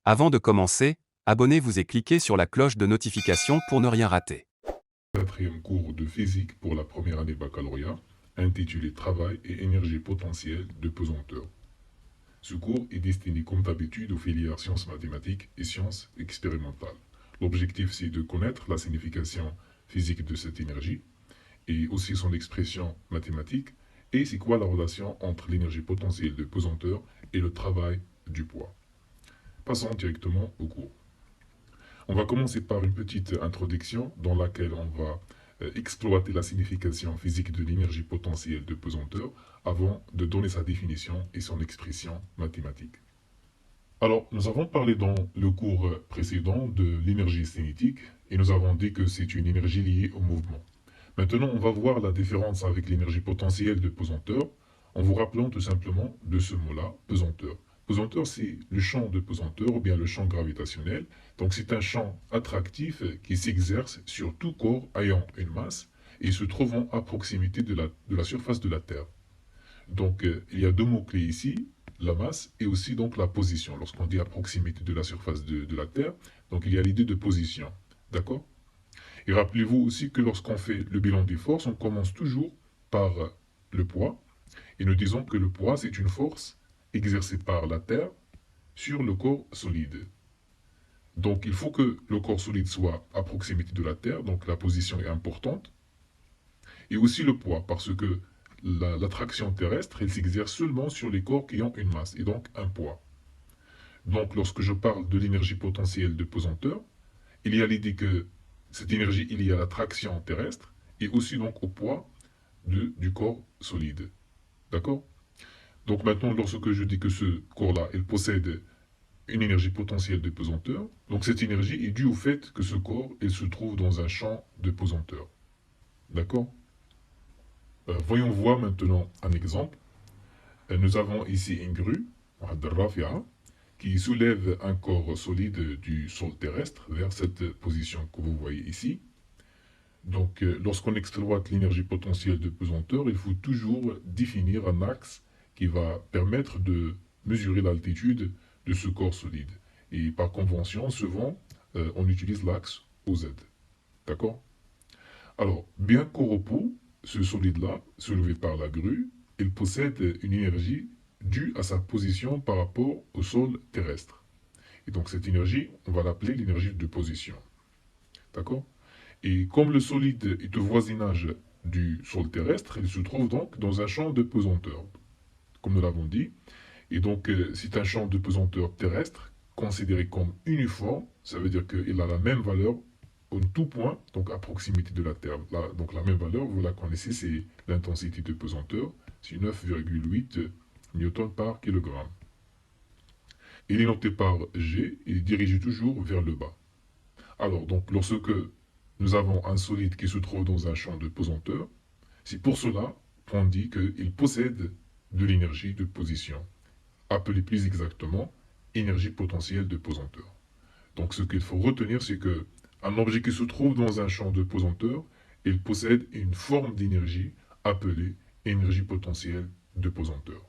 Avant de commencer, abonnez-vous et cliquez sur la cloche de notification pour ne rien rater. Quatrième cours de physique pour la première année baccalauréat, intitulé Travail et énergie potentielle de pesanteur. Ce cours est destiné comme d'habitude aux filières sciences mathématiques et sciences expérimentales. L'objectif c'est de connaître la signification physique de cette énergie et aussi son expression mathématique et c'est quoi la relation entre l'énergie potentielle de pesanteur et le travail du poids. Passons directement au cours. On va commencer par une petite introduction dans laquelle on va exploiter la signification physique de l'énergie potentielle de pesanteur avant de donner sa définition et son expression mathématique. Alors, nous avons parlé dans le cours précédent de l'énergie cinétique et nous avons dit que c'est une énergie liée au mouvement. Maintenant, on va voir la différence avec l'énergie potentielle de pesanteur en vous rappelant tout simplement de ce mot-là, pesanteur. Pesanteur, c'est le champ de pesanteur ou bien le champ gravitationnel. Donc, c'est un champ attractif qui s'exerce sur tout corps ayant une masse et se trouvant à proximité de la surface de la Terre. Donc, il y a deux mots-clés ici, la masse et aussi donc la position. Lorsqu'on dit à proximité de la surface de la Terre, donc il y a l'idée de position. D'accord? Et rappelez-vous aussi que lorsqu'on fait le bilan des forces, on commence toujours par le poids. Et nous disons que le poids, c'est une force exercée par la Terre sur le corps solide. Donc il faut que le corps solide soit à proximité de la Terre, donc la position est importante. Et aussi le poids, parce que l'attraction terrestre, elle s'exerce seulement sur les corps qui ont une masse, et donc un poids. Donc lorsque je parle de l'énergie potentielle de pesanteur, il y a l'idée que cette énergie est liée à l'attraction terrestre, et aussi donc au poids du corps solide. D'accord? Donc maintenant, lorsque je dis que ce corps-là, il possède une énergie potentielle de pesanteur, donc cette énergie est due au fait que ce corps, il se trouve dans un champ de pesanteur. D'accord? Voyons voir maintenant un exemple. Nous avons ici une grue, qui soulève un corps solide du sol terrestre vers cette position que vous voyez ici. Donc, lorsqu'on exploite l'énergie potentielle de pesanteur, il faut toujours définir un axe qui va permettre de mesurer l'altitude de ce corps solide. Et par convention, souvent, on utilise l'axe OZ. D'accord? Alors, bien qu'au repos, ce solide-là, soulevé par la grue, il possède une énergie due à sa position par rapport au sol terrestre. Et donc, cette énergie, on va l'appeler l'énergie de position. D'accord? Et comme le solide est au voisinage du sol terrestre, il se trouve donc dans un champ de pesanteur, comme nous l'avons dit. Et donc, c'est un champ de pesanteur terrestre considéré comme uniforme. Ça veut dire qu'il a la même valeur en tout point, donc à proximité de la Terre. Donc la même valeur, vous la connaissez, c'est l'intensité de pesanteur, c'est 9,8 newtons par kilogramme. Il est noté par G et dirigé toujours vers le bas. Alors, donc, lorsque nous avons un solide qui se trouve dans un champ de pesanteur, c'est pour cela qu'on dit qu'il possède de l'énergie de position, appelée plus exactement énergie potentielle de pesanteur. Donc, ce qu'il faut retenir, c'est que un objet qui se trouve dans un champ de pesanteur, il possède une forme d'énergie appelée énergie potentielle de pesanteur.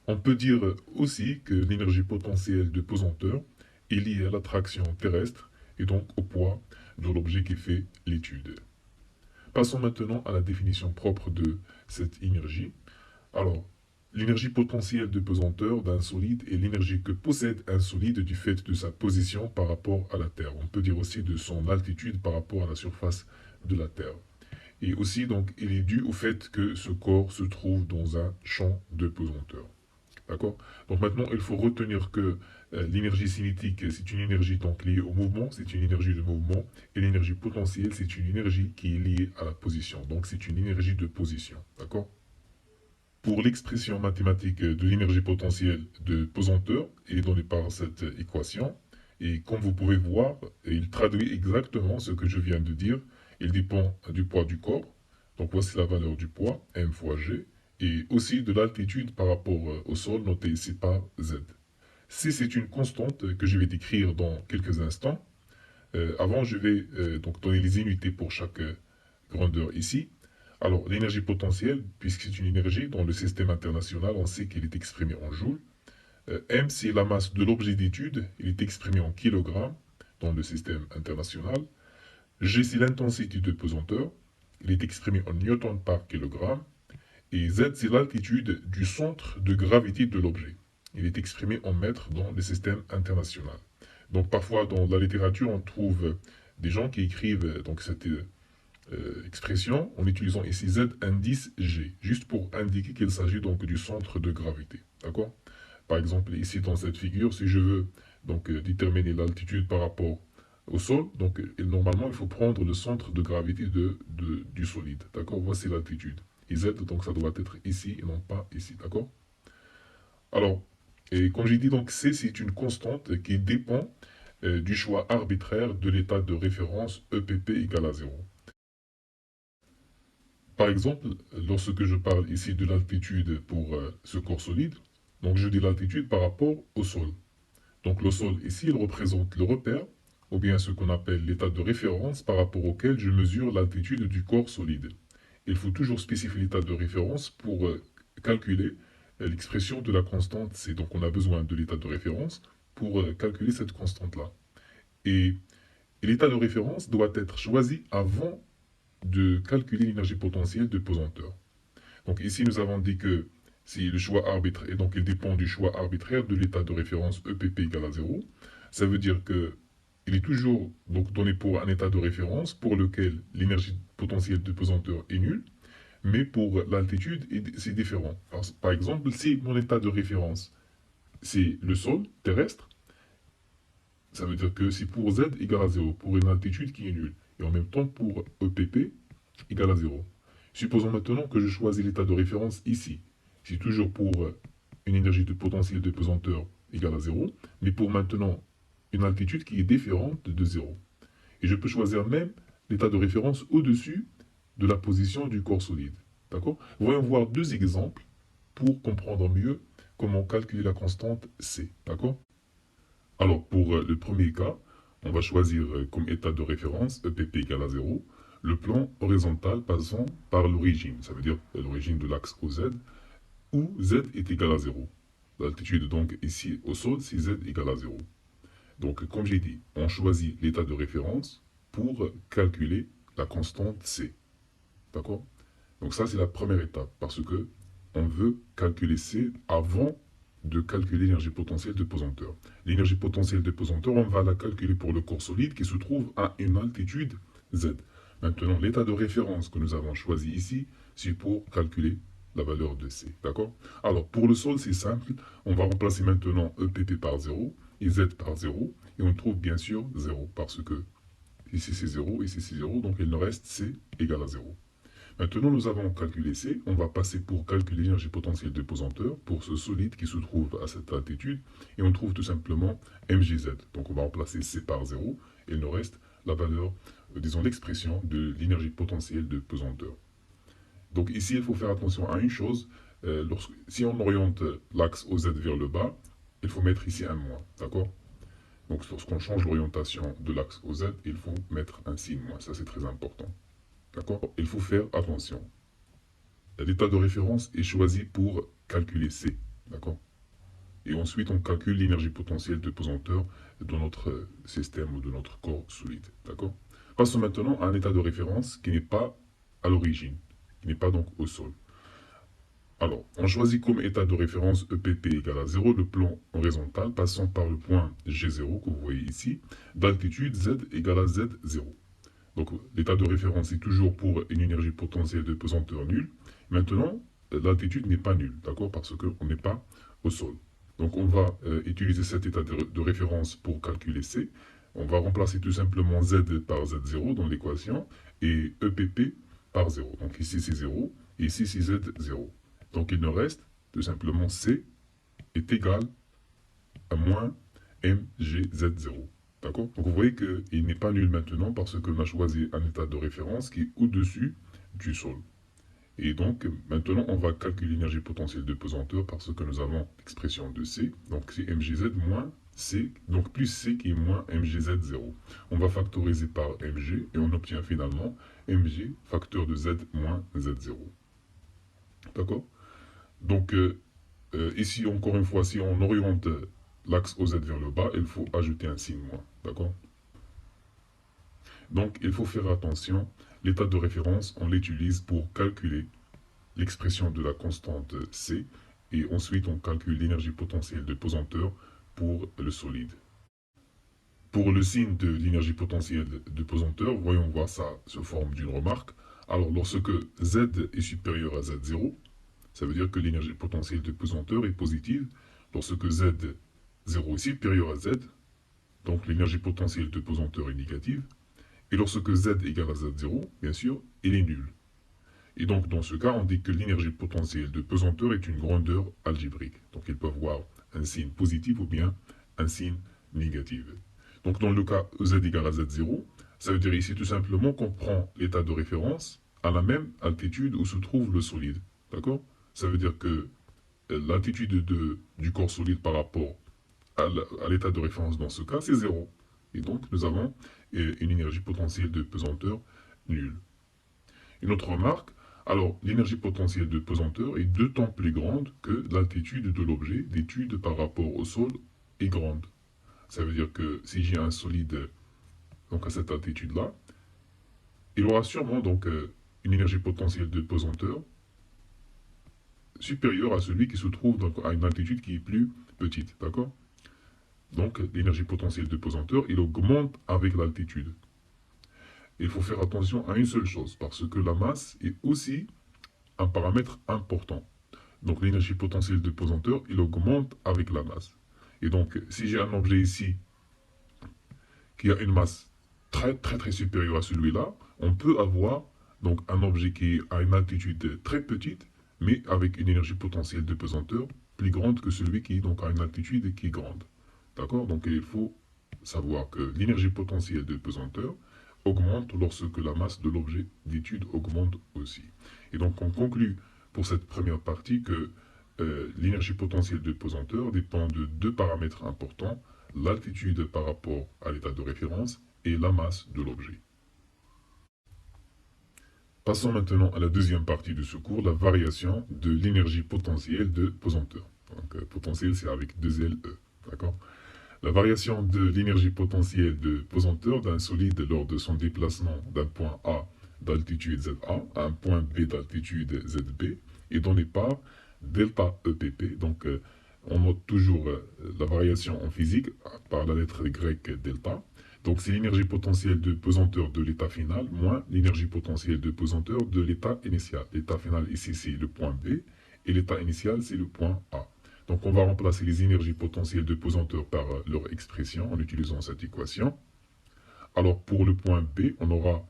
On peut dire aussi que l'énergie potentielle de pesanteur est liée à l'attraction terrestre et donc au poids de l'objet qui fait l'étude. Passons maintenant à la définition propre de cette énergie. Alors, l'énergie potentielle de pesanteur d'un solide est l'énergie que possède un solide du fait de sa position par rapport à la Terre. On peut dire aussi de son altitude par rapport à la surface de la Terre. Et aussi, donc, il est dû au fait que ce corps se trouve dans un champ de pesanteur. D'accord? Donc maintenant, il faut retenir que l'énergie cinétique, c'est une énergie donc liée au mouvement, c'est une énergie de mouvement, et l'énergie potentielle, c'est une énergie qui est liée à la position. Donc c'est une énergie de position. D'accord? Pour l'expression mathématique de l'énergie potentielle de pesanteur, elle est donnée par cette équation, et comme vous pouvez voir, il traduit exactement ce que je viens de dire. Il dépend du poids du corps. Donc voici la valeur du poids, m fois g, et aussi de l'altitude par rapport au sol, noté ici par z. Si c'est une constante que je vais décrire dans quelques instants, avant je vais donc donner les unités pour chaque grandeur ici. Alors l'énergie potentielle, puisque c'est une énergie dans le système international, on sait qu'elle est exprimée en joules. M, c'est la masse de l'objet d'étude. Il est exprimé en kilogrammes dans le système international. G, c'est l'intensité de pesanteur. Il est exprimé en newton par kilogramme. Et Z, c'est l'altitude du centre de gravité de l'objet. Il est exprimé en mètres dans le système international. Donc parfois dans la littérature, on trouve des gens qui écrivent donc cette expression en utilisant ici Z indice G, juste pour indiquer qu'il s'agit donc du centre de gravité. D'accord? Par exemple, ici dans cette figure, si je veux donc déterminer l'altitude par rapport au sol, donc normalement il faut prendre le centre de gravité du solide. D'accord? Voici l'altitude. Et Z, donc ça doit être ici et non pas ici. D'accord? Alors, et comme j'ai dit, donc C, c'est une constante qui dépend du choix arbitraire de l'état de référence EPP égale à 0. Par exemple, lorsque je parle ici de l'altitude pour ce corps solide, donc je dis l'altitude par rapport au sol. Donc le sol ici, il représente le repère, ou bien ce qu'on appelle l'état de référence par rapport auquel je mesure l'altitude du corps solide. Il faut toujours spécifier l'état de référence pour calculer l'expression de la constante C. Donc on a besoin de l'état de référence pour calculer cette constante-là. Et l'état de référence doit être choisi avant de calculer l'énergie potentielle de pesanteur. Donc ici, nous avons dit que si le choix arbitraire, et donc il dépend du choix arbitraire de l'état de référence EPP égale à 0, ça veut dire que il est toujours donc, donné pour un état de référence pour lequel l'énergie potentielle de pesanteur est nulle, mais pour l'altitude, c'est différent. Par exemple, si mon état de référence, c'est le sol terrestre, ça veut dire que c'est pour Z égale à 0, pour une altitude qui est nulle, et en même temps pour EPP égale à 0. Supposons maintenant que je choisis l'état de référence ici. C'est toujours pour une énergie de potentiel de pesanteur égale à 0, mais pour maintenant une altitude qui est différente de 0. Et je peux choisir même l'état de référence au-dessus de la position du corps solide. D'accord? Voyons voir deux exemples pour comprendre mieux comment calculer la constante C. D'accord? Alors, pour le premier cas, on va choisir comme état de référence EPP égale à 0, le plan horizontal passant par l'origine, ça veut dire l'origine de l'axe OZ, où Z est égal à 0. L'altitude donc ici au sol, c'est Z égale à 0. Donc, comme j'ai dit, on choisit l'état de référence pour calculer la constante C. D'accord? Donc ça, c'est la première étape, parce que on veut calculer C avant de calculer l'énergie potentielle de pesanteur. L'énergie potentielle de pesanteur, on va la calculer pour le corps solide qui se trouve à une altitude Z. Maintenant, l'état de référence que nous avons choisi ici, c'est pour calculer la valeur de C. D'accord? Alors, pour le sol, c'est simple. On va remplacer maintenant EPP par 0 et Z par 0. Et on trouve bien sûr 0 parce que ici c'est 0, ici c'est 0. Donc, il nous reste C égale à 0. Maintenant, nous avons calculé C. On va passer pour calculer l'énergie potentielle de pesanteur pour ce solide qui se trouve à cette altitude. Et on trouve tout simplement mgz. Donc, on va remplacer C par 0. Et il nous reste la valeur, disons l'expression de l'énergie potentielle de pesanteur. Donc ici, il faut faire attention à une chose. Si on oriente l'axe OZ vers le bas, il faut mettre ici un moins. D'accord? Donc lorsqu'on change l'orientation de l'axe OZ, il faut mettre un signe moins. Ça, c'est très important. D'accord? Il faut faire attention. L'état de référence est choisi pour calculer C. D'accord? Et ensuite, on calcule l'énergie potentielle de pesanteur de notre système ou de notre corps solide. D'accord? Passons maintenant à un état de référence qui n'est pas à l'origine, qui n'est pas donc au sol. Alors, on choisit comme état de référence EPP égale à 0 le plan horizontal passant par le point G0 que vous voyez ici, d'altitude Z égale à Z0. Donc l'état de référence est toujours pour une énergie potentielle de pesanteur nulle. Maintenant, l'altitude n'est pas nulle, d'accord, parce qu'on n'est pas au sol. Donc on va utiliser cet état de référence pour calculer C. On va remplacer tout simplement Z par Z0 dans l'équation et EPP par 0. Donc ici c'est 0 et ici c'est Z0. Donc il nous reste tout simplement C est égal à moins mgz0. D'accord? Donc vous voyez qu'il n'est pas nul maintenant parce qu'on a choisi un état de référence qui est au-dessus du sol. Et donc maintenant on va calculer l'énergie potentielle de pesanteur parce que nous avons l'expression de C. Donc c'est mgz moins C, donc plus C qui est moins mgz0. On va factoriser par mg et on obtient finalement mg facteur de z moins z0. D'accord? Donc Ici, encore une fois, si on oriente l'axe OZ vers le bas, il faut ajouter un signe moins. D'accord? Donc, il faut faire attention. L'état de référence, on l'utilise pour calculer l'expression de la constante C. Et ensuite, on calcule l'énergie potentielle de pesanteur pour le solide. Pour le signe de l'énergie potentielle de pesanteur, voyons voir ça sous forme d'une remarque. Alors, lorsque Z est supérieur à Z0, ça veut dire que l'énergie potentielle de pesanteur est positive. Lorsque Z0 est supérieur à Z, donc l'énergie potentielle de pesanteur est négative. Et lorsque Z égale à Z0, bien sûr, il est nul. Et donc, dans ce cas, on dit que l'énergie potentielle de pesanteur est une grandeur algébrique. Donc, ils peuvent voir un signe positif ou bien un signe négatif. Donc, dans le cas Z égale à Z0, ça veut dire ici tout simplement qu'on prend l'état de référence à la même altitude où se trouve le solide. D'accord? Ça veut dire que l'altitude du corps solide par rapport à l'état de référence dans ce cas, c'est 0. Et donc, nous avons une énergie potentielle de pesanteur nulle. Une autre remarque, alors l'énergie potentielle de pesanteur est 2 temps plus grande que l'altitude de l'objet d'étude par rapport au sol est grande. Ça veut dire que si j'ai un solide donc à cette altitude-là, il aura sûrement donc une énergie potentielle de pesanteur supérieure à celui qui se trouve donc, à une altitude qui est plus petite. D'accord? Donc l'énergie potentielle de pesanteur, il augmente avec l'altitude. Il faut faire attention à une seule chose, parce que la masse est aussi un paramètre important. Donc l'énergie potentielle de pesanteur, il augmente avec la masse. Et donc, si j'ai un objet ici qui a une masse très supérieure à celui-là, on peut avoir donc un objet qui a une altitude très petite, mais avec une énergie potentielle de pesanteur plus grande que celui qui donc, a une altitude qui est grande. D'accord? Donc il faut savoir que l'énergie potentielle de pesanteur augmente lorsque la masse de l'objet d'étude augmente aussi. Et donc on conclut pour cette première partie que l'énergie potentielle de pesanteur dépend de 2 paramètres importants, l'altitude par rapport à l'état de référence et la masse de l'objet. Passons maintenant à la deuxième partie de ce cours, la variation de l'énergie potentielle de pesanteur. Donc potentiel c'est avec 2 LE, d'accord? La variation de l'énergie potentielle de pesanteur d'un solide lors de son déplacement d'un point A d'altitude ZA à un point B d'altitude ZB est donnée par delta EPP. Donc, on note toujours la variation en physique par la lettre grecque delta. Donc, c'est l'énergie potentielle de pesanteur de l'état final moins l'énergie potentielle de pesanteur de l'état initial. L'état final ici, c'est le point B et l'état initial, c'est le point A. Donc on va remplacer les énergies potentielles de pesanteur par leur expression en utilisant cette équation. Alors pour le point B, on aura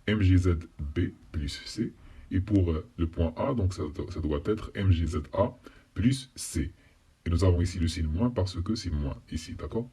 mgzb plus C. Et pour le point A, donc ça doit être mgza plus C. Et nous avons ici le signe moins parce que c'est moins ici, d'accord?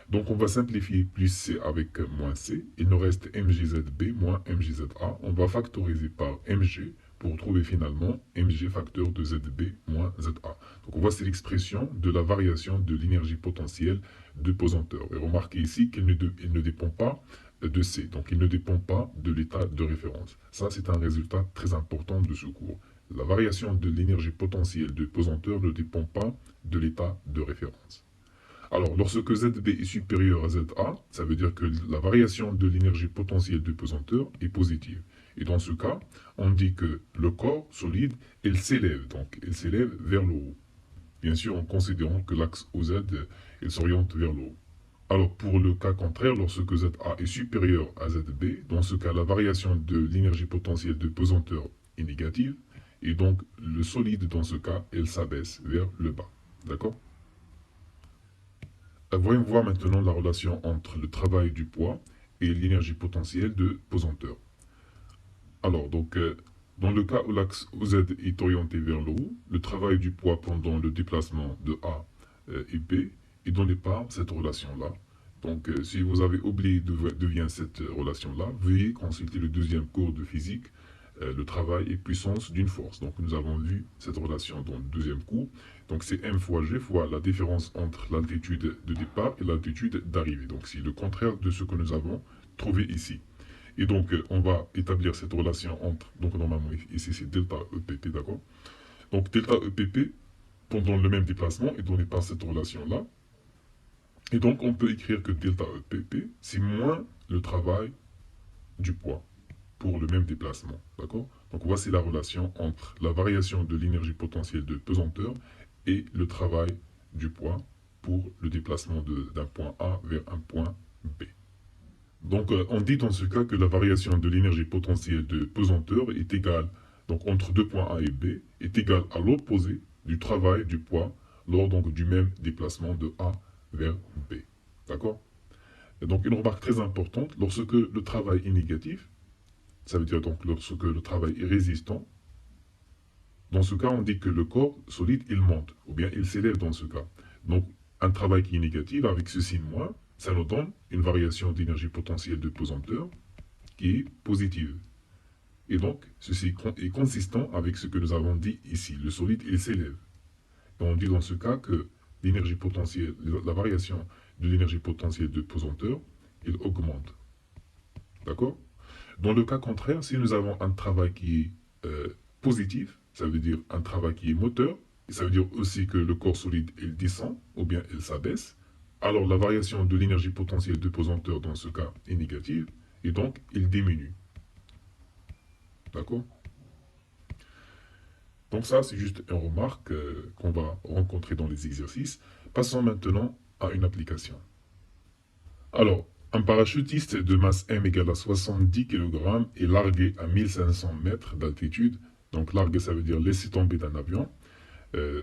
Donc on va simplifier plus C avec moins C. Il nous reste mgzb moins mgza. On va factoriser par mg pour trouver finalement mg facteur de zb moins za. Donc voici l'expression de la variation de l'énergie potentielle de pesanteur. Et remarquez ici qu'il ne dépend pas de C, donc il ne dépend pas de l'état de référence. Ça, c'est un résultat très important de ce cours. La variation de l'énergie potentielle de pesanteur ne dépend pas de l'état de référence. Alors, lorsque ZB est supérieur à ZA, ça veut dire que la variation de l'énergie potentielle de pesanteur est positive. Et dans ce cas, on dit que le corps solide, il s'élève, donc il s'élève vers le haut. Bien sûr, en considérant que l'axe OZ, il s'oriente vers le haut. Alors, pour le cas contraire, lorsque ZA est supérieur à ZB, dans ce cas, la variation de l'énergie potentielle de pesanteur est négative, et donc le solide, dans ce cas, il s'abaisse vers le bas. D'accord? Voyons voir maintenant la relation entre le travail du poids et l'énergie potentielle de pesanteur. Alors, donc, dans le cas où l'axe OZ est orienté vers le haut, le travail du poids pendant le déplacement de A et B est donné par cette relation-là. Donc, si vous avez oublié d'où vient cette relation-là, veuillez consulter le deuxième cours de physique, le travail et puissance d'une force. Donc, nous avons vu cette relation dans le deuxième cours. Donc, c'est M fois G fois la différence entre l'altitude de départ et l'altitude d'arrivée. Donc, c'est le contraire de ce que nous avons trouvé ici. Et donc, on va établir cette relation entre, donc normalement ici c'est delta EPP, d'accord? Donc, delta EPP, pendant le même déplacement est donné par cette relation-là. Et donc, on peut écrire que delta EPP, c'est moins le travail du poids pour le même déplacement. D'accord? Donc, voici la relation entre la variation de l'énergie potentielle de pesanteur et le travail du poids pour le déplacement d'un point A vers un point B. Donc, on dit dans ce cas que la variation de l'énergie potentielle de pesanteur est égale, donc entre deux points A et B, est égale à l'opposé du travail du poids lors donc du même déplacement de A vers B. D'accord? Et donc, une remarque très importante, lorsque le travail est négatif, ça veut dire donc lorsque le travail est résistant, dans ce cas, on dit que le corps solide, il monte, ou bien il s'élève dans ce cas. Donc, un travail qui est négatif, avec ce signe moins, ça nous donne une variation d'énergie potentielle de pesanteur qui est positive. Et donc, ceci est consistant avec ce que nous avons dit ici. Le solide, il s'élève. Et on dit dans ce cas que l'énergie potentielle, la variation de l'énergie potentielle de pesanteur, il augmente. D'accord? Dans le cas contraire, si nous avons un travail qui est positif, ça veut dire un travail qui est moteur, et ça veut dire aussi que le corps solide, il descend, ou bien il s'abaisse, alors la variation de l'énergie potentielle de pesanteur dans ce cas est négative, et donc il diminue. D'accord? Donc ça, c'est juste une remarque qu'on va rencontrer dans les exercices. Passons maintenant à une application. Alors, un parachutiste de masse M égale à 70 kg est largué à 1500 mètres d'altitude. Donc largué, ça veut dire laisser tomber d'un avion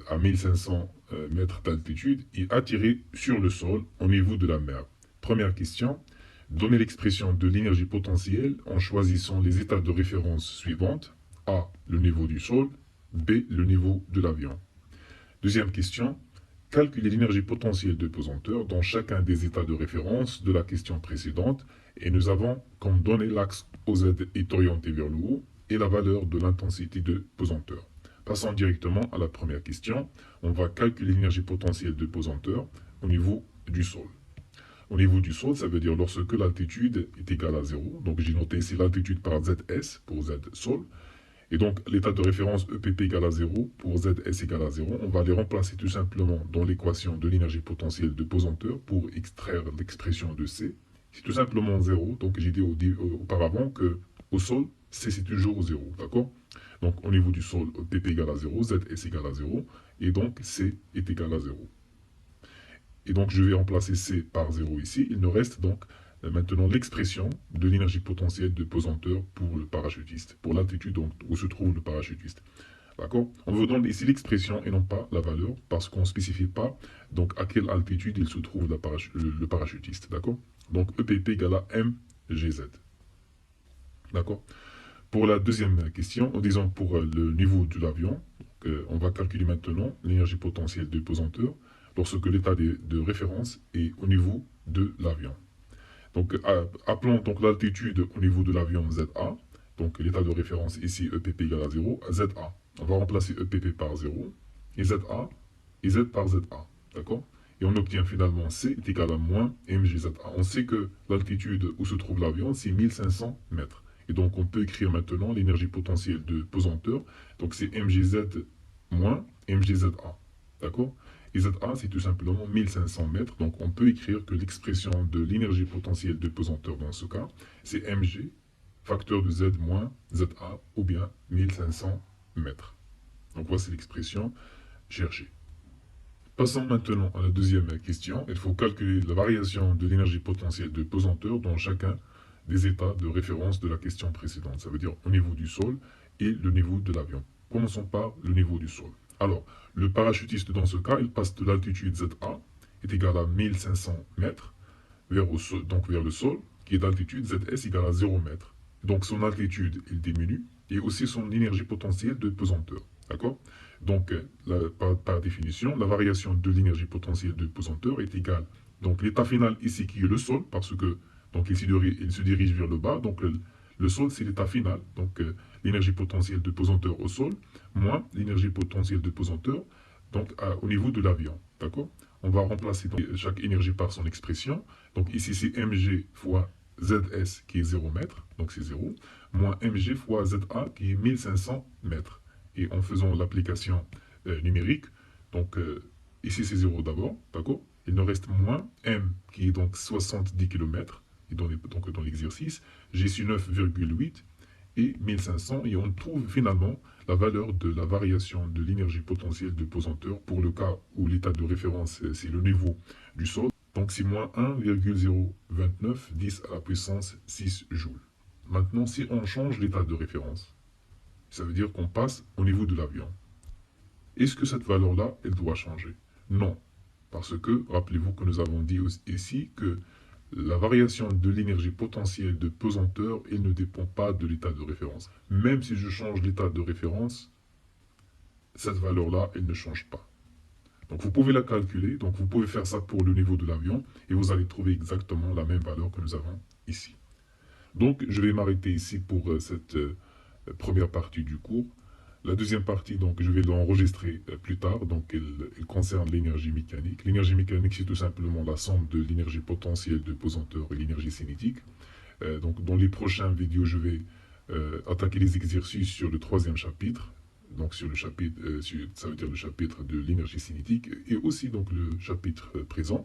à 1500 mètres d'altitude et attiré sur le sol au niveau de la mer. Première question, donnez l'expression de l'énergie potentielle en choisissant les états de référence suivantes. A, le niveau du sol. B, le niveau de l'avion. Deuxième question, calculez l'énergie potentielle de pesanteur dans chacun des états de référence de la question précédente et nous avons comme donné l'axe OZ est orienté vers le haut et la valeur de l'intensité de pesanteur. Passons directement à la première question. On va calculer l'énergie potentielle de pesanteur au niveau du sol. Au niveau du sol, ça veut dire lorsque l'altitude est égale à 0. Donc j'ai noté ici l'altitude par ZS pour Z sol. Et donc, l'état de référence EPP égale à 0 pour ZS égale à 0. On va les remplacer tout simplement dans l'équation de l'énergie potentielle de pesanteur pour extraire l'expression de C. C'est tout simplement 0. Donc, j'ai dit auparavant que au sol, C c'est toujours 0. D'accord? Donc, au niveau du sol, EPP égale à 0, ZS égale à 0. Et donc, C est égal à 0. Et donc, je vais remplacer C par 0 ici. Il nous reste donc maintenant l'expression de l'énergie potentielle de pesanteur pour le parachutiste, pour l'altitude où se trouve le parachutiste. D'accord? On vous donne ici l'expression et non pas la valeur, parce qu'on ne spécifie pas donc à quelle altitude il se trouve le parachutiste. D'accord? Donc EPP égale à mgz. D'accord? Pour la deuxième question, en disant pour le niveau de l'avion, on va calculer maintenant l'énergie potentielle de pesanteur lorsque l'état de référence est au niveau de l'avion. Donc, appelons donc l'altitude au niveau de l'avion ZA. Donc, l'état de référence ici, EPP égale à 0, ZA. On va remplacer EPP par 0, et ZA, et Z par ZA. D'accord? Et on obtient finalement C est égal à moins mgza. On sait que l'altitude où se trouve l'avion, c'est 1500 mètres. Et donc, on peut écrire maintenant l'énergie potentielle de pesanteur. Donc, c'est mgz moins mgza. D'accord? Et ZA, c'est tout simplement 1500 mètres. Donc, on peut écrire que l'expression de l'énergie potentielle de pesanteur dans ce cas, c'est mg, facteur de Z moins ZA, ou bien 1500 mètres. Donc, voici l'expression cherchée. Passons maintenant à la deuxième question. Il faut calculer la variation de l'énergie potentielle de pesanteur dans chacun des états de référence de la question précédente. Ça veut dire au niveau du sol et le niveau de l'avion. Commençons par le niveau du sol. Alors, le parachutiste dans ce cas, il passe de l'altitude ZA, est égal à 1500 mètres, vers le sol, qui est d'altitude ZS égale à 0 mètres. Donc son altitude, il diminue, et aussi son énergie potentielle de pesanteur. D'accord? Donc, par définition, la variation de l'énergie potentielle de pesanteur est égale. Donc l'état final ici qui est le sol, parce que donc, il se dirige vers le bas, donc le sol c'est l'état final. Donc l'énergie potentielle de pesanteur au sol, moins l'énergie potentielle de pesanteur donc, au niveau de l'avion. D'accord? On va remplacer donc, chaque énergie par son expression. Donc ici c'est mg fois zs qui est 0 mètre, donc c'est 0, moins mg fois za qui est 1500 mètres. Et en faisant l'application numérique, Donc, ici, c'est 0 d'abord, d'accord? Il nous reste moins M, qui est donc 70 km, et donc dans l'exercice, j'ai su 9,8 et 1500, et on trouve finalement la valeur de la variation de l'énergie potentielle de pesanteur pour le cas où l'état de référence, c'est le niveau du sol. Donc, c'est moins 1,029 10 à la puissance 6 joules. Maintenant, si on change l'état de référence, ça veut dire qu'on passe au niveau de l'avion. Est-ce que cette valeur-là, elle doit changer? Non. Parce que, rappelez-vous que nous avons dit ici que la variation de l'énergie potentielle de pesanteur, elle ne dépend pas de l'état de référence. Même si je change l'état de référence, cette valeur-là, elle ne change pas. Donc vous pouvez la calculer, donc vous pouvez faire ça pour le niveau de l'avion, et vous allez trouver exactement la même valeur que nous avons ici. Donc je vais m'arrêter ici pour cette première partie du cours. La deuxième partie, donc, je vais l'enregistrer plus tard, donc elle concerne l'énergie mécanique. L'énergie mécanique, c'est tout simplement la somme de l'énergie potentielle de pesanteur et l'énergie cinétique. Donc, dans les prochaines vidéos, je vais attaquer les exercices sur le troisième chapitre, donc sur le chapitre, ça veut dire le chapitre de l'énergie cinétique, et aussi donc le chapitre présent.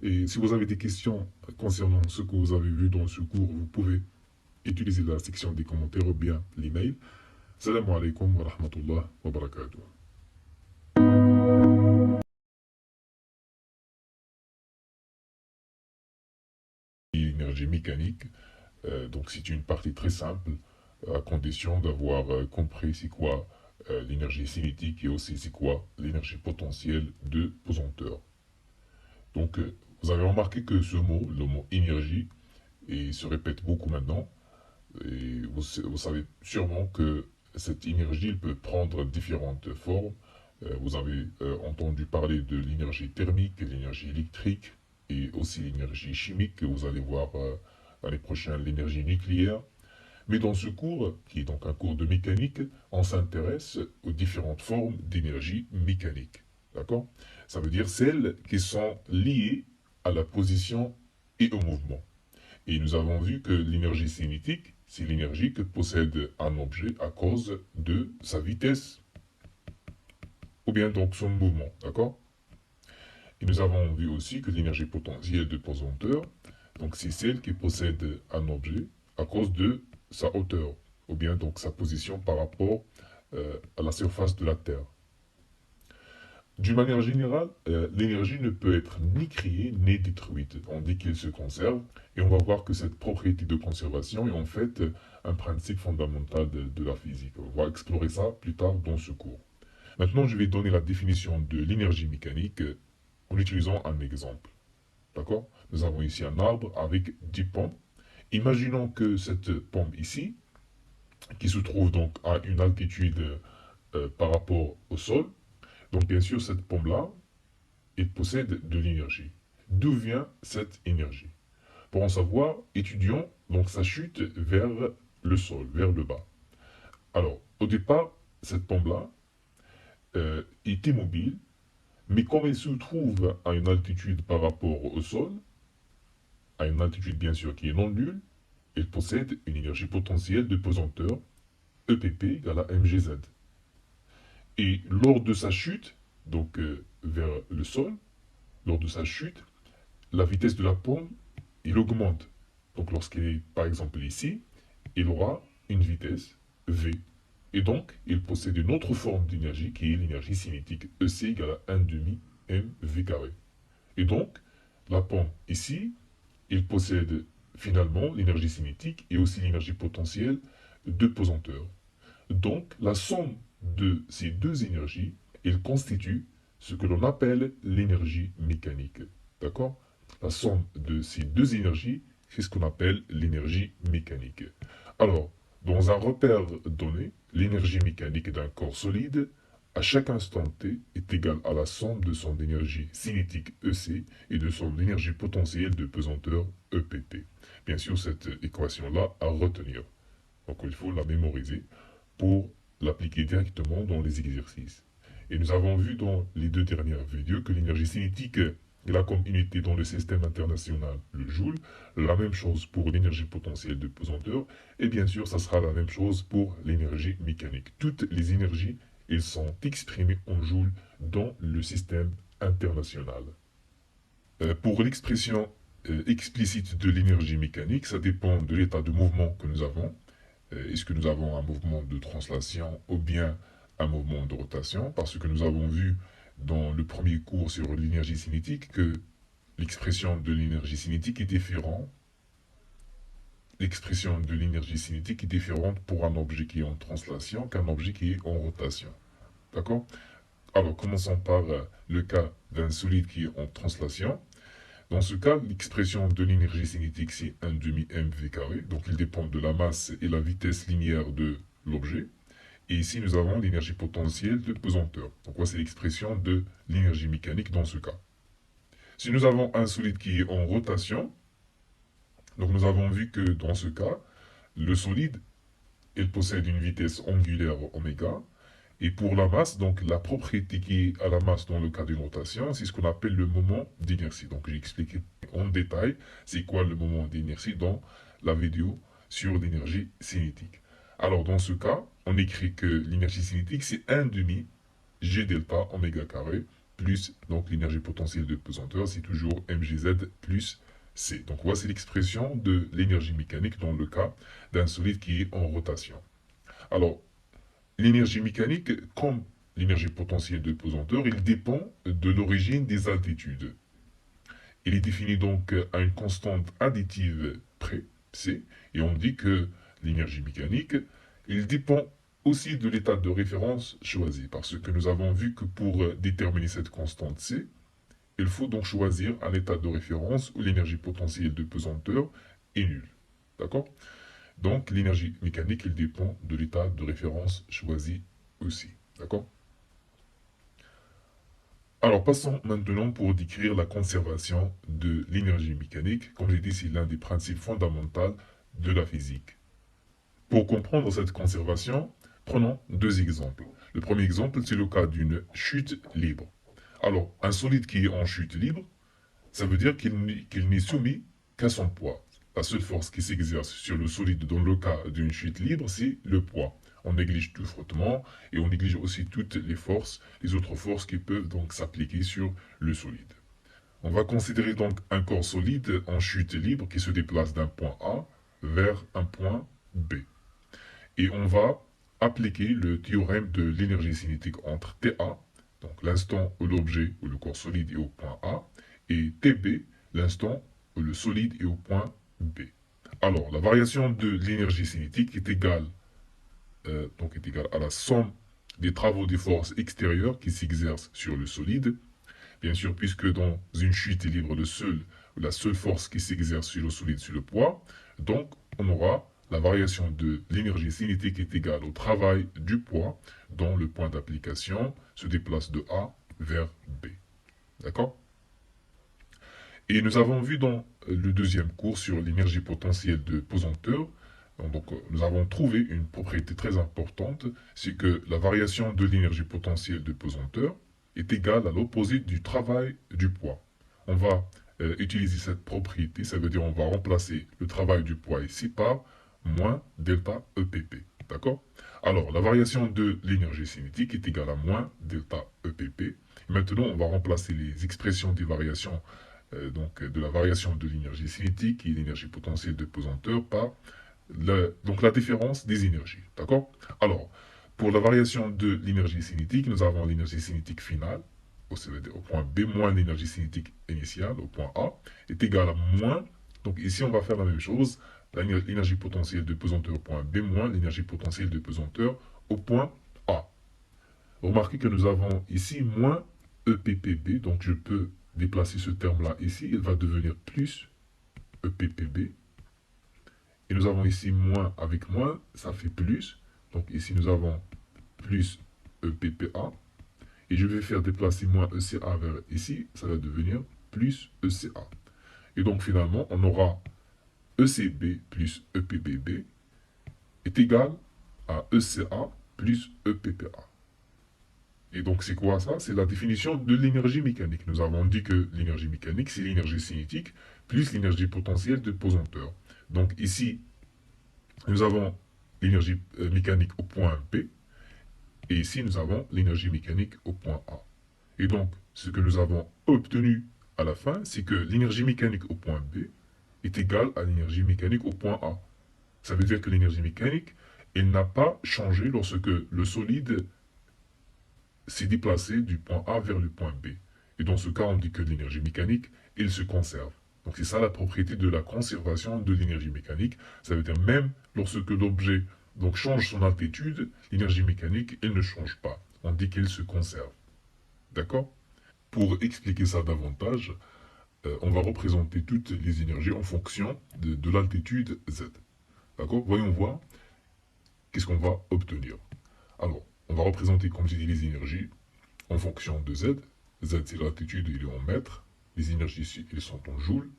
Et si vous avez des questions concernant ce que vous avez vu dans ce cours, vous pouvez utiliser la section des commentaires ou bien l'email. Salam alaikum wa rahmatullah wa barakatuh. L'énergie mécanique, donc c'est une partie très simple, à condition d'avoir compris c'est quoi l'énergie cinétique et aussi c'est quoi l'énergie potentielle de pesanteur. Donc vous avez remarqué que ce mot, le mot énergie, il se répète beaucoup maintenant, et vous savez sûrement que cette énergie elle peut prendre différentes formes. Vous avez entendu parler de l'énergie thermique, l'énergie électrique et aussi l'énergie chimique que vous allez voir l'année prochaine, l'énergie nucléaire. Mais dans ce cours, qui est donc un cours de mécanique, on s'intéresse aux différentes formes d'énergie mécanique. D'accord? Ça veut dire celles qui sont liées à la position et au mouvement. Et nous avons vu que l'énergie cinétique, c'est l'énergie que possède un objet à cause de sa vitesse ou bien donc son mouvement, d'accord? Et nous avons vu aussi que l'énergie potentielle de pesanteur, donc c'est celle qui possède un objet à cause de sa hauteur, ou bien donc sa position par rapport à la surface de la Terre. D'une manière générale, l'énergie ne peut être ni créée ni détruite. On dit qu'elle se conserve, et on va voir que cette propriété de conservation est en fait un principe fondamental de la physique. On va explorer ça plus tard dans ce cours. Maintenant, je vais donner la définition de l'énergie mécanique en utilisant un exemple. D'accord? Nous avons ici un arbre avec 10 pommes. Imaginons que cette pomme ici, qui se trouve donc à une altitude par rapport au sol, donc bien sûr cette pomme-là, elle possède de l'énergie. D'où vient cette énergie? Pour en savoir, étudions donc sa chute vers le sol, vers le bas. Alors, au départ, cette pomme-là est immobile, mais comme elle se trouve à une altitude par rapport au sol, à une altitude bien sûr qui est non nulle, elle possède une énergie potentielle de pesanteur EPP égale à mgz. Et lors de sa chute, donc vers le sol, lors de sa chute, la vitesse de la pomme, il augmente. Donc lorsqu'il est par exemple ici, il aura une vitesse V. Et donc, il possède une autre forme d'énergie qui est l'énergie cinétique EC égale à 1 demi mv carré. Et donc, la pomme ici, il possède finalement l'énergie cinétique et aussi l'énergie potentielle de pesanteur. Donc, la somme de ces deux énergies, elle constitue ce que l'on appelle l'énergie mécanique. D'accord? La somme de ces deux énergies, c'est ce qu'on appelle l'énergie mécanique. Alors, dans un repère donné, l'énergie mécanique d'un corps solide, à chaque instant t, est égale à la somme de son énergie cinétique EC et de son énergie potentielle de pesanteur EPT. Bien sûr, cette équation-là à retenir. Donc, il faut la mémoriser pour l'appliquer directement dans les exercices. Et nous avons vu dans les deux dernières vidéos que l'énergie cinétique est là comme unité dans le système international, le joule, la même chose pour l'énergie potentielle de pesanteur, et bien sûr, ça sera la même chose pour l'énergie mécanique. Toutes les énergies, ils sont exprimés en joules dans le système international. Pour l'expression explicite de l'énergie mécanique, ça dépend de l'état de mouvement que nous avons. Est-ce que nous avons un mouvement de translation ou bien un mouvement de rotation? Parce que nous avons vu dans le premier cours sur l'énergie cinétique que l'expression de l'énergie cinétique est différente. L'expression de l'énergie cinétique est différente pour un objet qui est en translation qu'un objet qui est en rotation. D'accord? Alors, commençons par le cas d'un solide qui est en translation. Dans ce cas, l'expression de l'énergie cinétique, c'est 1 demi mv carré. Donc, il dépend de la masse et la vitesse linéaire de l'objet. Et ici, nous avons l'énergie potentielle de pesanteur. Donc, voici l'expression de l'énergie mécanique dans ce cas. Si nous avons un solide qui est en rotation, donc nous avons vu que dans ce cas, le solide, il possède une vitesse angulaire oméga. Et pour la masse, donc la propriété qui est à la masse dans le cas d'une rotation, c'est ce qu'on appelle le moment d'inertie. Donc j'ai expliqué en détail c'est quoi le moment d'inertie dans la vidéo sur l'énergie cinétique. Alors dans ce cas, on écrit que l'énergie cinétique c'est 1 demi G delta oméga carré plus donc l'énergie potentielle de pesanteur, c'est toujours mgz plus C. Donc voici l'expression de l'énergie mécanique dans le cas d'un solide qui est en rotation. Alors, l'énergie mécanique, comme l'énergie potentielle de pesanteur, il dépend de l'origine des altitudes. Il est défini donc à une constante additive près, C, et on dit que l'énergie mécanique, il dépend aussi de l'état de référence choisi, parce que nous avons vu que pour déterminer cette constante C, il faut donc choisir un état de référence où l'énergie potentielle de pesanteur est nulle. D'accord? Donc l'énergie mécanique, elle dépend de l'état de référence choisi aussi. D'accord? Alors passons maintenant pour décrire la conservation de l'énergie mécanique. Comme j'ai dit, c'est l'un des principes fondamentaux de la physique. Pour comprendre cette conservation, prenons deux exemples. Le premier exemple, c'est le cas d'une chute libre. Alors, un solide qui est en chute libre, ça veut dire qu'il n'est soumis qu'à son poids. La seule force qui s'exerce sur le solide dans le cas d'une chute libre, c'est le poids. On néglige tout frottement et on néglige aussi toutes les forces, les autres forces qui peuvent donc s'appliquer sur le solide. On va considérer donc un corps solide en chute libre qui se déplace d'un point A vers un point B. Et on va appliquer le théorème de l'énergie cinétique entre TA, donc l'instant où l'objet ou le corps solide est au point A, et TB, l'instant où le solide est au point B. Alors, la variation de l'énergie cinétique est égale à la somme des travaux des forces extérieures qui s'exercent sur le solide. Bien sûr, puisque dans une chute libre, la seule force qui s'exerce sur le solide, c'est le poids. Donc, on aura la variation de l'énergie cinétique est égale au travail du poids dont le point d'application se déplace de A vers B. D'accord? Et nous avons vu dans le deuxième cours sur l'énergie potentielle de pesanteur, donc nous avons trouvé une propriété très importante, c'est que la variation de l'énergie potentielle de pesanteur est égale à l'opposé du travail du poids. On va utiliser cette propriété, ça veut dire on va remplacer le travail du poids ici par moins delta EPP. D'accord? Alors, la variation de l'énergie cinétique est égale à moins delta EPP. Maintenant, on va remplacer les expressions des variations donc de la variation de l'énergie cinétique et l'énergie potentielle de pesanteur par donc la différence des énergies. D'accord? Alors, pour la variation de l'énergie cinétique, nous avons l'énergie cinétique finale, au point B moins l'énergie cinétique initiale, au point A, est égale à moins. Donc ici, on va faire la même chose. L'énergie potentielle de pesanteur au point B moins l'énergie potentielle de pesanteur au point A. Remarquez que nous avons ici moins EPPB, donc je peux déplacer ce terme-là ici, il va devenir plus EPPB. Et nous avons ici moins avec moins, ça fait plus. Donc ici nous avons plus EPPA. Et je vais faire déplacer moins ECA vers ici, ça va devenir plus ECA. Et donc finalement, on aura ECB plus EPBB est égal à ECA plus EPPA. Et donc, c'est quoi ça? C'est la définition de l'énergie mécanique. Nous avons dit que l'énergie mécanique, c'est l'énergie cinétique plus l'énergie potentielle de pesanteur. Donc, ici, nous avons l'énergie mécanique au point P. Et ici, nous avons l'énergie mécanique au point A. Et donc, ce que nous avons obtenu à la fin, c'est que l'énergie mécanique au point B est égale à l'énergie mécanique au point A. Ça veut dire que l'énergie mécanique, elle n'a pas changé lorsque le solide s'est déplacé du point A vers le point B. Et dans ce cas, on dit que l'énergie mécanique, elle se conserve. Donc c'est ça la propriété de la conservation de l'énergie mécanique. Ça veut dire même lorsque l'objet donc change son altitude, l'énergie mécanique, elle ne change pas. On dit qu'elle se conserve. D'accord? Pour expliquer ça davantage, on va représenter toutes les énergies en fonction de l'altitude Z. D'accord? Voyons voir qu'est-ce qu'on va obtenir. Alors, on va représenter, comme j'ai dit, les énergies en fonction de Z. Z, c'est l'altitude, il est en mètres. Les énergies ici, elles sont en joules.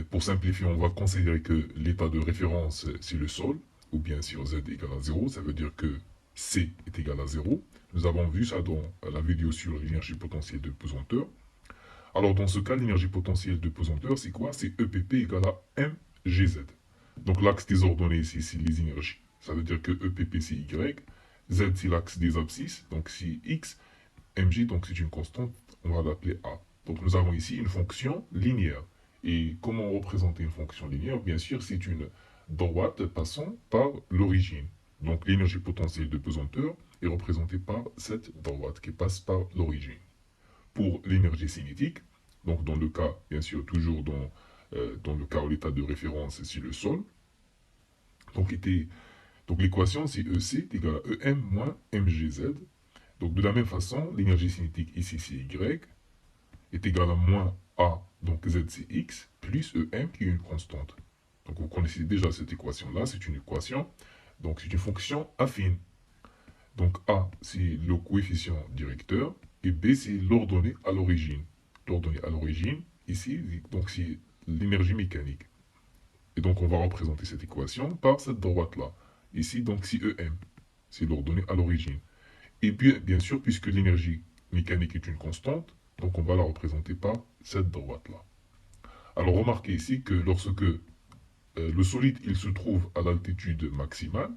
Pour simplifier, on va considérer que l'état de référence, c'est le sol, ou bien sur Z égale à 0, ça veut dire que C est égal à 0. Nous avons vu ça dans la vidéo sur l'énergie potentielle de pesanteur. Alors, dans ce cas, l'énergie potentielle de pesanteur, c'est quoi? C'est EPP égale à mgz. Donc, l'axe des ordonnées ici, c'est les énergies. Ça veut dire que EPP, c'est Y. Z, c'est l'axe des abscisses, donc c'est X. Mg, donc c'est une constante, on va l'appeler A. Donc, nous avons ici une fonction linéaire. Et comment représenter une fonction linéaire? Bien sûr, c'est une droite passant par l'origine. Donc, l'énergie potentielle de pesanteur est représentée par cette droite qui passe par l'origine. Pour l'énergie cinétique, donc dans le cas, bien sûr, toujours dans le cas où l'état de référence, c'est le sol, donc l'équation, c'est EC est égal à EM moins mgz. Donc, de la même façon, l'énergie cinétique ici, c'est Y, est égal à moins A, donc Z, c'est X, plus EM, qui est une constante. Donc, vous connaissez déjà cette équation-là, c'est une équation, donc c'est une fonction affine. Donc, A, c'est le coefficient directeur, et B, c'est l'ordonnée à l'origine. L'ordonnée à l'origine, ici, donc c'est l'énergie mécanique. Et donc, on va représenter cette équation par cette droite-là. Ici, donc, c'est EM, c'est l'ordonnée à l'origine. Et puis, bien sûr, puisque l'énergie mécanique est une constante, donc on va la représenter par cette droite-là. Alors, remarquez ici que lorsque le solide il se trouve à l'altitude maximale,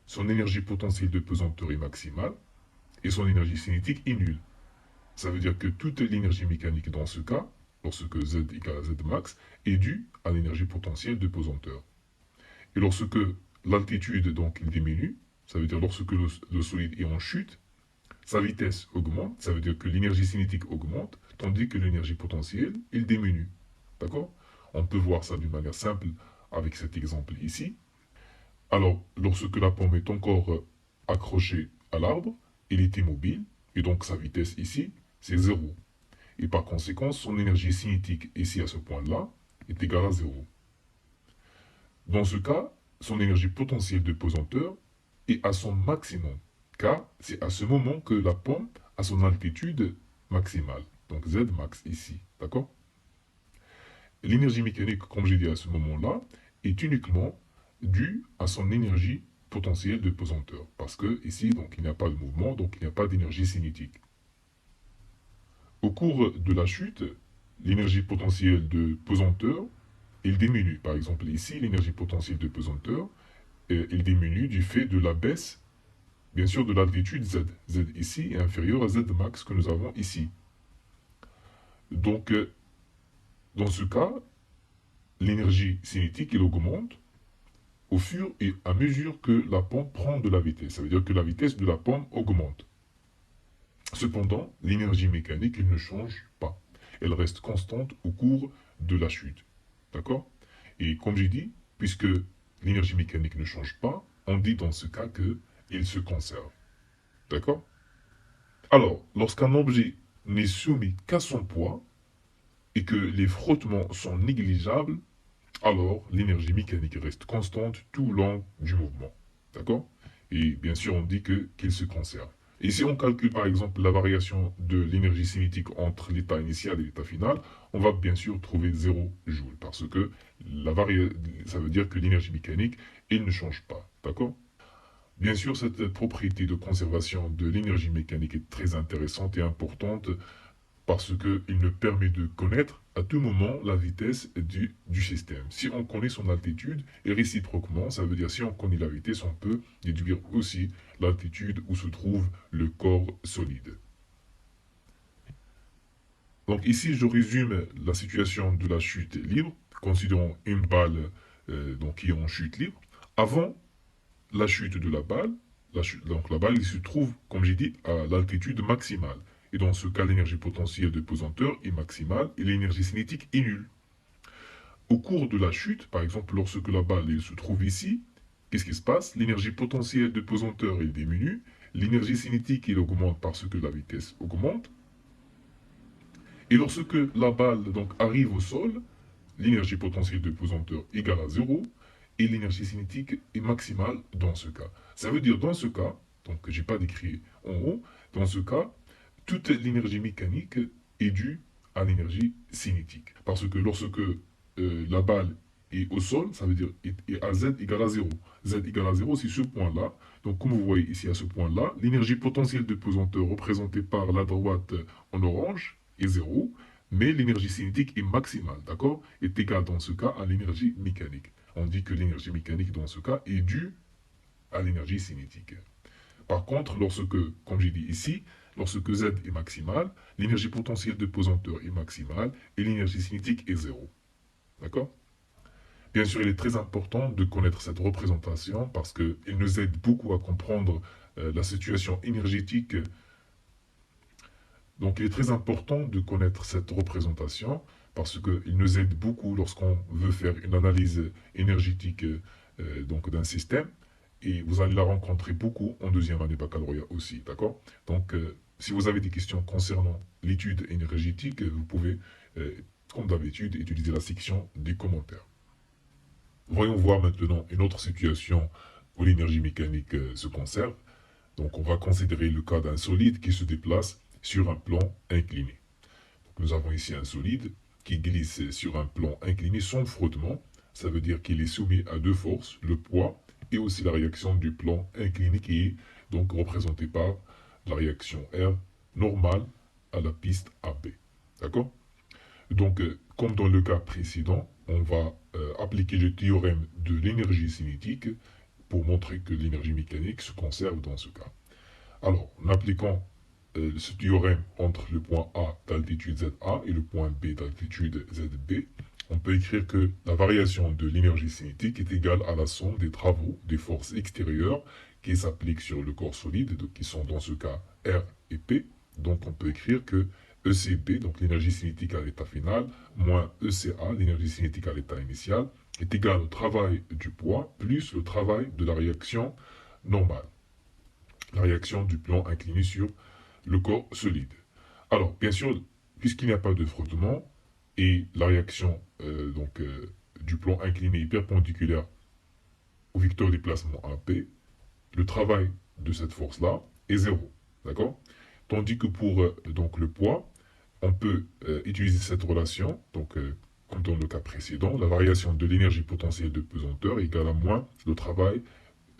son énergie potentielle de pesanteur est maximale et son énergie cinétique est nulle. Ça veut dire que toute l'énergie mécanique dans ce cas, lorsque Z égale à Z max, est due à l'énergie potentielle de pesanteur. Et lorsque l'altitude donc il diminue, ça veut dire lorsque le solide est en chute, sa vitesse augmente, ça veut dire que l'énergie cinétique augmente, tandis que l'énergie potentielle, il diminue. D'accord? On peut voir ça d'une manière simple avec cet exemple ici. Alors, lorsque la pomme est encore accrochée à l'arbre, il est immobile, et donc sa vitesse ici, c'est 0. Et par conséquent, son énergie cinétique ici à ce point-là est égale à 0. Dans ce cas, son énergie potentielle de pesanteur est à son maximum, car c'est à ce moment que la pomme a son altitude maximale. Donc Z max ici, d'accord? L'énergie mécanique, comme j'ai dit à ce moment-là, est uniquement due à son énergie potentielle de pesanteur. Parce que ici, donc, il n'y a pas de mouvement, donc il n'y a pas d'énergie cinétique. Au cours de la chute, l'énergie potentielle de pesanteur, elle diminue. Par exemple, ici, l'énergie potentielle de pesanteur, elle diminue du fait de la baisse, bien sûr, de l'altitude Z. Z ici est inférieur à Z max que nous avons ici. Donc, dans ce cas, l'énergie cinétique, elle augmente au fur et à mesure que la pompe prend de la vitesse. Ça veut dire que la vitesse de la pompe augmente. Cependant, l'énergie mécanique, elle ne change pas. Elle reste constante au cours de la chute. D'accord? Et comme j'ai dit, puisque l'énergie mécanique ne change pas, on dit dans ce cas qu'il se conserve. D'accord? Alors, lorsqu'un objet n'est soumis qu'à son poids et que les frottements sont négligeables, alors l'énergie mécanique reste constante tout le long du mouvement. D'accord? Et bien sûr, on dit qu'il se conserve. Et si on calcule par exemple la variation de l'énergie cinétique entre l'état initial et l'état final, on va bien sûr trouver 0 joule, parce que ça veut dire que l'énergie mécanique, elle ne change pas. D'accord? Bien sûr, cette propriété de conservation de l'énergie mécanique est très intéressante et importante parce qu'il nous permet de connaître à tout moment la vitesse du système. Si on connaît son altitude, et réciproquement, ça veut dire si on connaît la vitesse, on peut déduire aussi l'altitude où se trouve le corps solide. Donc ici, je résume la situation de la chute libre, considérons une balle donc, qui est en chute libre. Avant la chute de la balle, donc la balle il se trouve, comme j'ai dit, à l'altitude maximale. Et dans ce cas, l'énergie potentielle de pesanteur est maximale et l'énergie cinétique est nulle. Au cours de la chute, par exemple, lorsque la balle elle, se trouve ici, qu'est-ce qui se passe? L'énergie potentielle de pesanteur elle diminue, l'énergie cinétique elle augmente parce que la vitesse augmente. Et lorsque la balle donc, arrive au sol, l'énergie potentielle de pesanteur égale à zéro et l'énergie cinétique est maximale dans ce cas. Ça veut dire dans ce cas, donc je n'ai pas décrit en haut, dans ce cas, toute l'énergie mécanique est due à l'énergie cinétique. Parce que lorsque la balle est au sol, ça veut dire est à z égale à zéro. Z égale à zéro, c'est ce point-là. Donc comme vous voyez ici à ce point-là, l'énergie potentielle de pesanteur représentée par la droite en orange est zéro, mais l'énergie cinétique est maximale, d'accord? Est égale dans ce cas à l'énergie mécanique. On dit que l'énergie mécanique dans ce cas est due à l'énergie cinétique. Par contre, lorsque, comme j'ai dit ici, lorsque Z est maximal, l'énergie potentielle de pesanteur est maximale et l'énergie cinétique est zéro. D'accord? Bien sûr, il est très important de connaître cette représentation parce qu'elle nous aide beaucoup à comprendre la situation énergétique. Donc, il est très important de connaître cette représentation parce qu'il nous aide beaucoup lorsqu'on veut faire une analyse énergétique donc d'un système. Et vous allez la rencontrer beaucoup en deuxième année baccalauréat aussi, d'accord? Donc, si vous avez des questions concernant l'étude énergétique, vous pouvez, comme d'habitude, utiliser la section des commentaires. Voyons voir maintenant une autre situation où l'énergie mécanique se conserve. Donc, on va considérer le cas d'un solide qui se déplace sur un plan incliné. Donc, nous avons ici un solide qui glisse sur un plan incliné sans frottement. Ça veut dire qu'il est soumis à deux forces, le poids et aussi la réaction du plan incliné qui est donc représentée par la réaction R normale à la piste AB. D'accord? Donc, comme dans le cas précédent, on va appliquer le théorème de l'énergie cinétique pour montrer que l'énergie mécanique se conserve dans ce cas. Alors, en appliquant ce théorème entre le point A d'altitude ZA et le point B d'altitude ZB, on peut écrire que la variation de l'énergie cinétique est égale à la somme des travaux des forces extérieures qui s'appliquent sur le corps solide, donc qui sont dans ce cas R et P. Donc on peut écrire que ECB, donc l'énergie cinétique à l'état final, moins ECA, l'énergie cinétique à l'état initial, est égal au travail du poids plus le travail de la réaction normale, la réaction du plan incliné sur le corps solide. Alors, bien sûr, puisqu'il n'y a pas de frottement et la réaction du plan incliné est perpendiculaire au vecteur déplacement AP, le travail de cette force-là est zéro. D'accord? Tandis que pour donc, le poids, on peut utiliser cette relation, donc comme dans le cas précédent, la variation de l'énergie potentielle de pesanteur est égale à moins le travail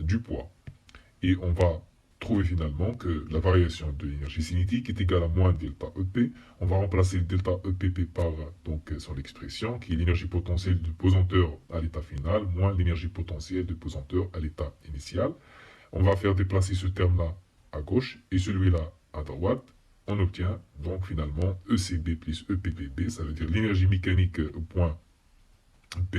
du poids. Et on va trouver finalement que la variation de l'énergie cinétique est égale à moins delta EP. On va remplacer le delta EPP par donc, son expression qui est l'énergie potentielle de pesanteur à l'état final moins l'énergie potentielle de pesanteur à l'état initial. On va faire déplacer ce terme-là à gauche et celui-là à droite. On obtient donc finalement ECB plus EPPB, ça veut dire l'énergie mécanique au point B.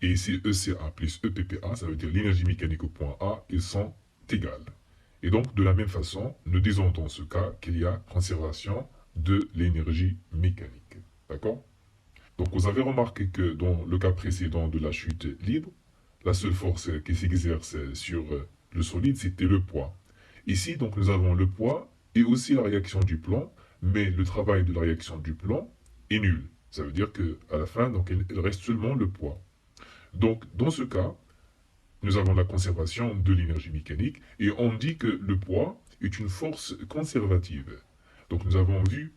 Et ici ECA plus EPPA, ça veut dire l'énergie mécanique au point A, ils sont égales. Et donc, de la même façon, nous disons dans ce cas qu'il y a conservation de l'énergie mécanique. D'accord? Donc, vous avez remarqué que dans le cas précédent de la chute libre, la seule force qui s'exerce sur le solide, c'était le poids. Ici, donc, nous avons le poids et aussi la réaction du plan, mais le travail de la réaction du plan est nul. Ça veut dire qu'à la fin, donc, il reste seulement le poids. Donc, dans ce cas, nous avons la conservation de l'énergie mécanique et on dit que le poids est une force conservative. Donc, nous avons vu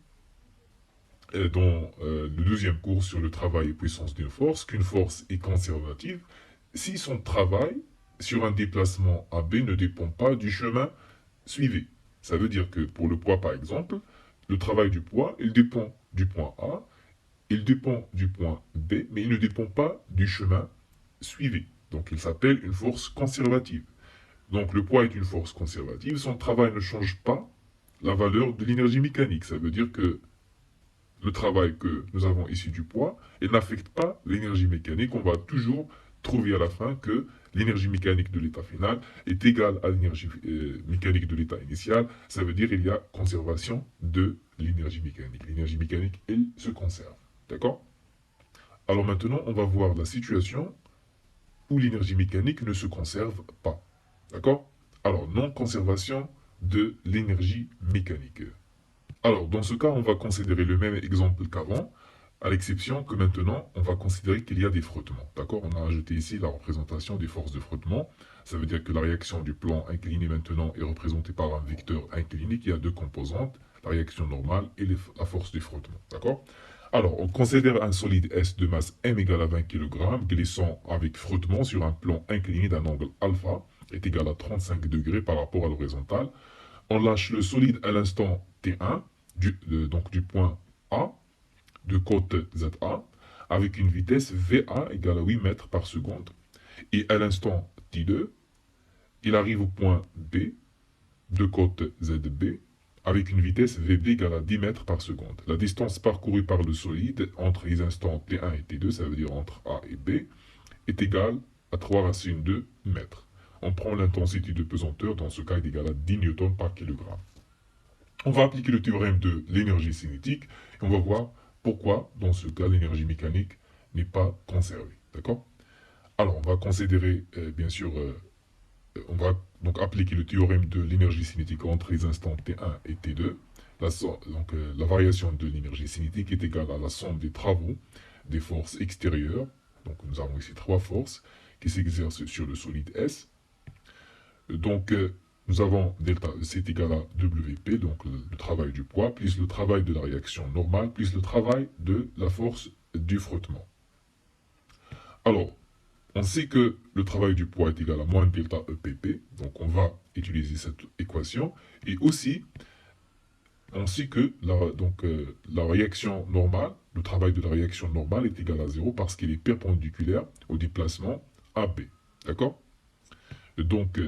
dans le deuxième cours sur le travail et puissance d'une force qu'une force est conservative si son travail sur un déplacement AB ne dépend pas du chemin suivi. Ça veut dire que pour le poids, par exemple, le travail du poids, il dépend du point A, il dépend du point B, mais il ne dépend pas du chemin suivi. Donc il s'appelle une force conservative. Donc le poids est une force conservative, son travail ne change pas la valeur de l'énergie mécanique. Ça veut dire que le travail que nous avons ici du poids, il n'affecte pas l'énergie mécanique. On va toujours trouver à la fin que l'énergie mécanique de l'état final est égale à l'énergie mécanique de l'état initial. Ça veut dire qu'il y a conservation de l'énergie mécanique. L'énergie mécanique, elle se conserve. D'accord? Alors maintenant, on va voir la situation où l'énergie mécanique ne se conserve pas. D'accord? Alors, non-conservation de l'énergie mécanique. Alors, dans ce cas, on va considérer le même exemple qu'avant, à l'exception que maintenant, on va considérer qu'il y a des frottements. D'accord? On a ajouté ici la représentation des forces de frottement. Ça veut dire que la réaction du plan incliné maintenant est représentée par un vecteur incliné qui a deux composantes, la réaction normale et la force du frottement. D'accord? Alors, on considère un solide S de masse m égale à 20 kg glissant avec frottement sur un plan incliné d'un angle alpha est égal à 35 degrés par rapport à l'horizontale. On lâche le solide à l'instant T1, donc du point A, de côte ZA, avec une vitesse VA égale à 8 mètres par seconde. Et à l'instant T2, il arrive au point B, de côte ZB, avec une vitesse VB égale à 10 mètres par seconde. La distance parcourue par le solide entre les instants T1 et T2, ça veut dire entre A et B, est égale à 3 racine de mètres. On prend l'intensité de pesanteur, dans ce cas, est égale à 10 newtons par kilogramme. On va appliquer le théorème de l'énergie cinétique et on va voir pourquoi, dans ce cas, l'énergie mécanique n'est pas conservée. D'accord? Alors, on va considérer, bien sûr, on va donc appliquer le théorème de l'énergie cinétique entre les instants T1 et T2. La variation de l'énergie cinétique est égale à la somme des travaux des forces extérieures. Donc, nous avons ici trois forces qui s'exercent sur le solide S. Donc, nous avons delta E, c'est égal à WP, donc le travail du poids, plus le travail de la réaction normale, plus le travail de la force du frottement. Alors, on sait que le travail du poids est égal à moins delta EPP, donc on va utiliser cette équation. Et aussi, on sait que la réaction normale, le travail de la réaction normale est égal à 0 parce qu'il est perpendiculaire au déplacement AB. D'accord? Donc,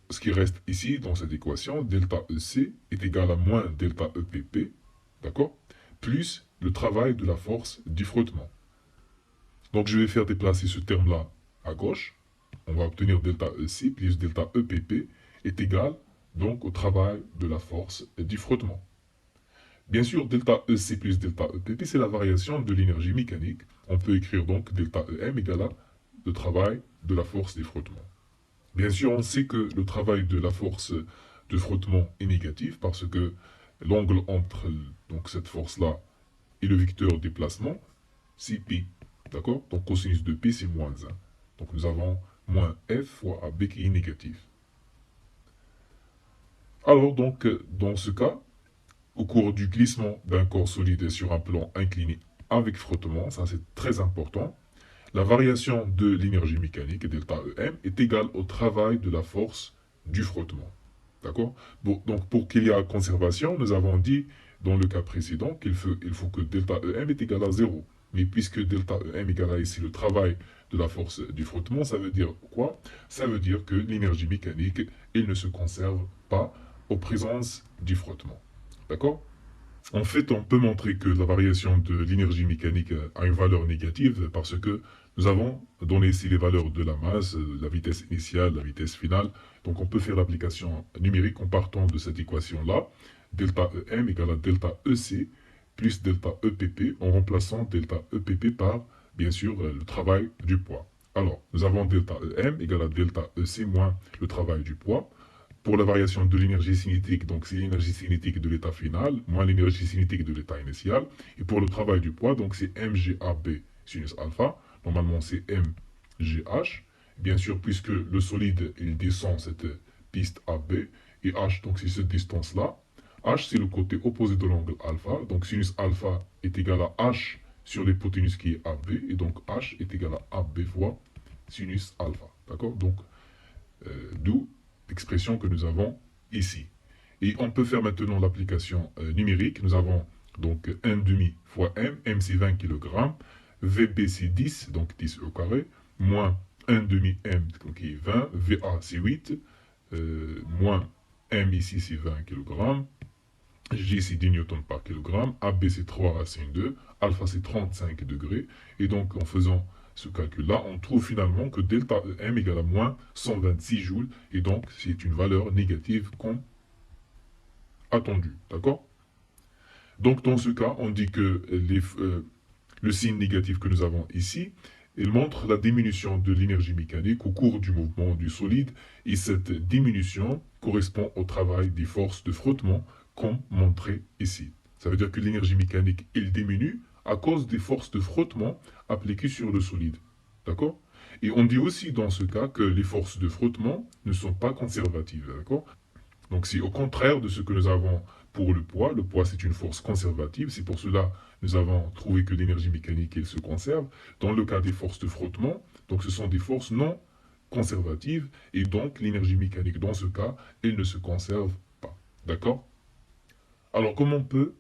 ce qui reste ici dans cette équation, delta EC est égal à moins delta EPP, d'accord? Plus le travail de la force du frottement. Donc je vais faire déplacer ce terme-là à gauche. On va obtenir delta EC plus delta EPP est égal donc au travail de la force du frottement. Bien sûr, delta EC plus delta EPP, c'est la variation de l'énergie mécanique. On peut écrire donc delta EM égale à le travail de la force du frottement. Bien sûr, on sait que le travail de la force de frottement est négatif parce que l'angle entre donc, cette force-là et le vecteur déplacement, c'est pi. D'accord? Donc cosinus de pi, c'est moins 1. Donc nous avons moins F fois AB qui est négatif. Alors donc, dans ce cas, au cours du glissement d'un corps solide sur un plan incliné avec frottement, ça c'est très important, la variation de l'énergie mécanique, delta EM, est égale au travail de la force du frottement. D'accord? Bon, donc, pour qu'il y ait conservation, nous avons dit dans le cas précédent qu'il faut que delta EM est égal à 0. Mais puisque delta EM égale à ici le travail de la force du frottement, ça veut dire quoi? Ça veut dire que l'énergie mécanique, elle ne se conserve pas en présence du frottement. D'accord? En fait, on peut montrer que la variation de l'énergie mécanique a une valeur négative parce que nous avons donné ici les valeurs de la masse, la vitesse initiale, la vitesse finale. Donc on peut faire l'application numérique en partant de cette équation-là. Delta EM égale à delta EC plus delta EPP en remplaçant delta EPP par, bien sûr, le travail du poids. Alors, nous avons delta EM égale à delta EC moins le travail du poids. Pour la variation de l'énergie cinétique, donc c'est l'énergie cinétique de l'état final, moins l'énergie cinétique de l'état initial. Et pour le travail du poids, donc c'est mgAB sinus alpha. Normalement, c'est mgh. Bien sûr, puisque le solide, il descend cette piste AB, et h, donc c'est cette distance-là. H, c'est le côté opposé de l'angle alpha. Donc sinus alpha est égal à h sur l'hypoténuse qui est AB. Et donc h est égal à AB fois sinus alpha. D'accord? Donc, d'où expression que nous avons ici. Et on peut faire maintenant l'application numérique. Nous avons donc 1 demi fois m, m c'est 20 kg, vp c'est 10, donc 10 au carré, moins 1 demi M qui est 20, VA c'est 8, moins M ici c'est 20 kg, G c'est 10 newtons par kilogramme, AB c'est 3, racine 2, alpha c'est 35 degrés, et donc en faisant ce calcul-là, on trouve finalement que delta EM égale à moins 126 joules, et donc c'est une valeur négative qu'on attendue, d'accord? Donc dans ce cas, on dit que le signe négatif que nous avons ici, il montre la diminution de l'énergie mécanique au cours du mouvement du solide, et cette diminution correspond au travail des forces de frottement comme montré ici. Ça veut dire que l'énergie mécanique, elle diminue à cause des forces de frottement appliquées sur le solide. D'accord? Et on dit aussi dans ce cas que les forces de frottement ne sont pas conservatives. D'accord? Donc c'est au contraire de ce que nous avons pour le poids. Le poids, c'est une force conservative. C'est pour cela que nous avons trouvé que l'énergie mécanique, elle se conserve. Dans le cas des forces de frottement, donc ce sont des forces non conservatives. Et donc l'énergie mécanique, dans ce cas, elle ne se conserve pas. D'accord? Alors comment on peut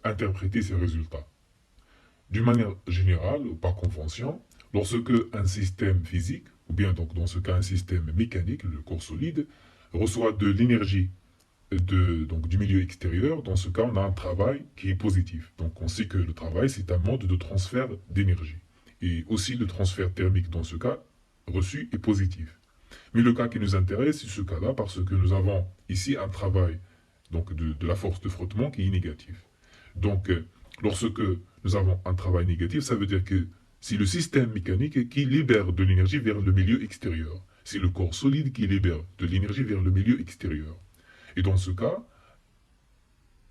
interpréter ces résultats? D'une manière générale, ou par convention, lorsque un système physique, ou bien donc dans ce cas un système mécanique, le corps solide, reçoit de l'énergie donc, du milieu extérieur, dans ce cas, on a un travail qui est positif. Donc, on sait que le travail, c'est un mode de transfert d'énergie. Et aussi, le transfert thermique, dans ce cas, reçu est positif. Mais le cas qui nous intéresse, c'est ce cas-là, parce que nous avons ici un travail donc de la force de frottement qui est négatif. Donc, lorsque nous avons un travail négatif, ça veut dire que c'est le système mécanique qui libère de l'énergie vers le milieu extérieur. C'est le corps solide qui libère de l'énergie vers le milieu extérieur. Et dans ce cas,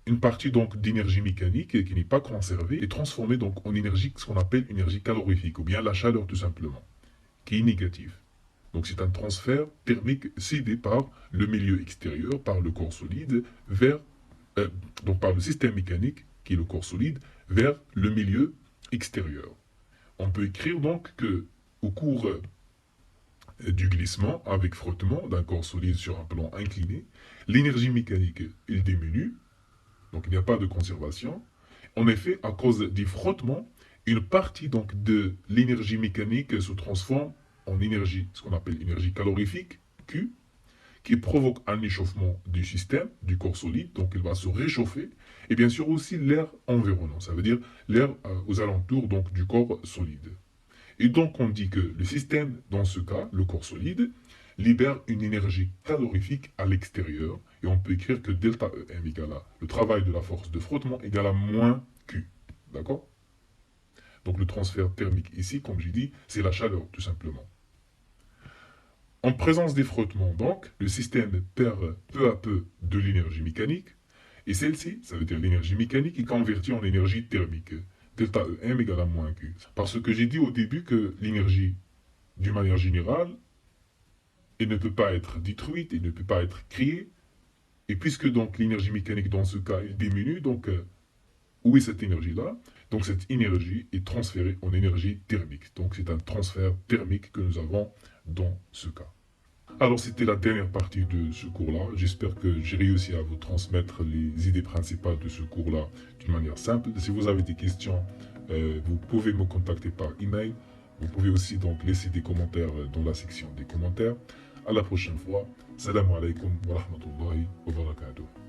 une partie donc d'énergie mécanique qui n'est pas conservée est transformée donc en énergie, ce qu'on appelle énergie calorifique, ou bien la chaleur tout simplement, qui est négative. Donc c'est un transfert thermique cédé par le milieu extérieur, par le corps solide, vers, donc par le système mécanique, qui est le corps solide, vers le milieu extérieur. On peut écrire donc que au cours du glissement avec frottement d'un corps solide sur un plan incliné, l'énergie mécanique il diminue, donc il n'y a pas de conservation. En effet, à cause des frottements, une partie donc de l'énergie mécanique se transforme en énergie, ce qu'on appelle énergie calorifique, Q, qui provoque un échauffement du système, du corps solide, donc il va se réchauffer, et bien sûr aussi l'air environnant, ça veut dire l'air aux alentours donc, du corps solide. Et donc on dit que le système, dans ce cas, le corps solide, libère une énergie calorifique à l'extérieur, et on peut écrire que delta EM égale à le travail de la force de frottement égale à moins Q. D'accord? Donc le transfert thermique ici, comme j'ai dit, c'est la chaleur, tout simplement. En présence des frottements, donc, le système perd peu à peu de l'énergie mécanique, et celle-ci, ça veut dire l'énergie mécanique, est convertie en énergie thermique. Delta EM égale à moins Q. Parce que j'ai dit au début que l'énergie, d'une manière générale, elle ne peut pas être détruite, elle ne peut pas être créée. Et puisque donc l'énergie mécanique dans ce cas, elle diminue, donc où est cette énergie-là? Donc cette énergie est transférée en énergie thermique. Donc c'est un transfert thermique que nous avons dans ce cas. Alors c'était la dernière partie de ce cours-là. J'espère que j'ai réussi à vous transmettre les idées principales de ce cours-là d'une manière simple. Si vous avez des questions, vous pouvez me contacter par email. Vous pouvez aussi donc laisser des commentaires dans la section des commentaires. À la prochaine fois. Salam alaikum wa rahmatullahi wa barakatuh.